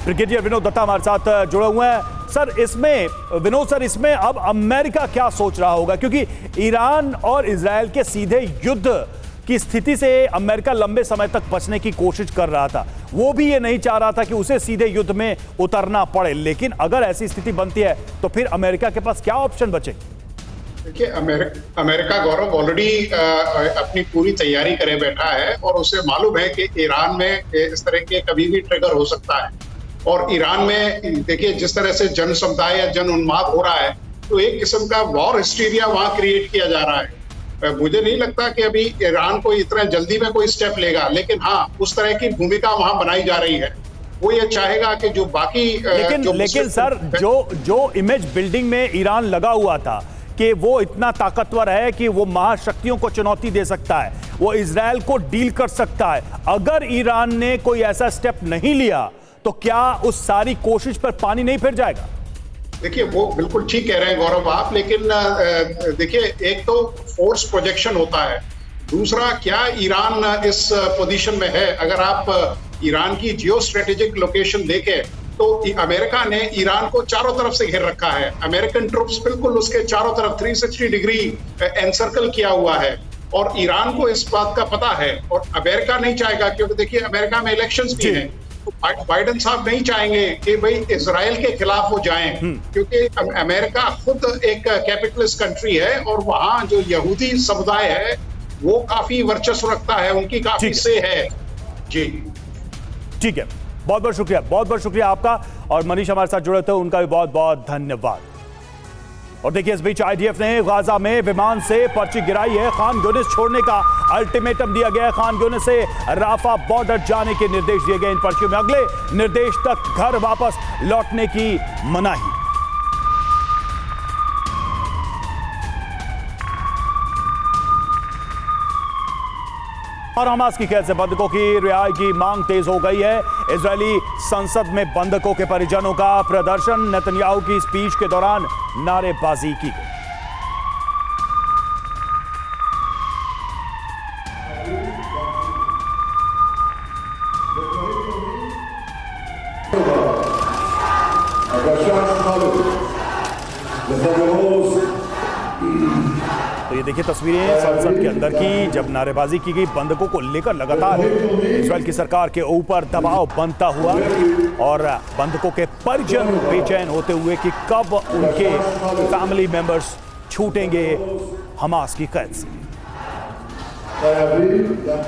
Brigadier Vinod Dutta हमारे साथ जुड़े हुए हैं। सर इसमें विनोद सर इसमें अब अमेरिका क्या सोच रहा होगा, क्योंकि ईरान और इजरायल के सीधे युद्ध की स्थिति से अमेरिका लंबे समय तक बचने की कोशिश कर रहा था। वो भी ये नहीं चाह रहा था कि उसे सीधे युद्ध में उतरना पड़े, लेकिन अगर ऐसी स्थिति बनती है तो फिर अमेरिका के पास क्या ऑप्शन बचे? देखिए, अमेरिका गौरव ऑलरेडी अपनी पूरी तैयारी करे बैठा है और उसे मालूम है कि ईरान में इस तरह के कभी भी ट्रिगर हो सकता है। और ईरान में देखिए जिस तरह से जन समुदाय या जन उन्माद हो रहा है, तो एक किस्म का वॉर हिस्टीरिया वहां क्रिएट किया जा रहा है। मुझे नहीं लगता कि अभी ईरान को इतना जल्दी में कोई स्टेप लेगा, लेकिन हाँ उस तरह की भूमिका वहां बनाई जा रही है। वो ये चाहेगा कि जो बाकी लेकिन सर जो इमेज बिल्डिंग में ईरान लगा हुआ था कि वो इतना ताकतवर है कि वो महाशक्तियों को चुनौती दे सकता है, वो इजरायल को डील कर सकता है, अगर ईरान ने कोई ऐसा स्टेप नहीं लिया तो क्या उस सारी कोशिश पर पानी नहीं फिर जाएगा? देखिए, वो बिल्कुल ठीक कह रहे हैं गौरव आप, लेकिन देखिए एक तो फोर्स प्रोजेक्शन होता है, दूसरा क्या ईरान इस पोजीशन में है। अगर आप ईरान की जियो स्ट्रेटेजिक लोकेशन देखें तो अमेरिका ने ईरान को चारों तरफ से घेर रखा है। अमेरिकन ट्रूप्स बिल्कुल उसके चारों तरफ 360 डिग्री एनसर्कल किया हुआ है और ईरान को इस बात का पता है और अमेरिका नहीं चाहेगा, क्योंकि देखिए अमेरिका में इलेक्शंस भी हैं, तो बाइडेन साहब नहीं चाहेंगे कि भाई इजराइल के खिलाफ वो जाएं, क्योंकि अमेरिका खुद एक कैपिटलिस्ट कंट्री है और वहां जो यहूदी समुदाय है वो काफी वर्चस्व रखता है, उनकी काफी से है। जी ठीक है, बहुत बहुत शुक्रिया आपका। और मनीष हमारे साथ जुड़े थे, उनका भी बहुत बहुत धन्यवाद। और देखिए इस बीच आईडीएफ ने गाजा में विमान से पर्ची गिराई है। खान यूनिस छोड़ने का अल्टीमेटम दिया गया है। खान यूनिस से राफा बॉर्डर जाने के निर्देश दिए गए। इन पर्चियों में अगले निर्देश तक घर वापस लौटने की मनाही। और हमास की कैद से बंधकों की रिहाई की मांग तेज हो गई है। इजरायली संसद में बंधकों के परिजनों का प्रदर्शन। नेतन्याहू की स्पीच के दौरान नारेबाजी की गई। तो ये देखिए तस्वीरें संसद के अंदर की, जब नारेबाजी की गई बंधकों को लेकर लगातार इजरायल की सरकार के ऊपर दबाव बनता हुआ और बंधकों के परिजन बेचैन होते हुए कि कब उनके फैमिली मेंबर्स छूटेंगे हमास की कैद से।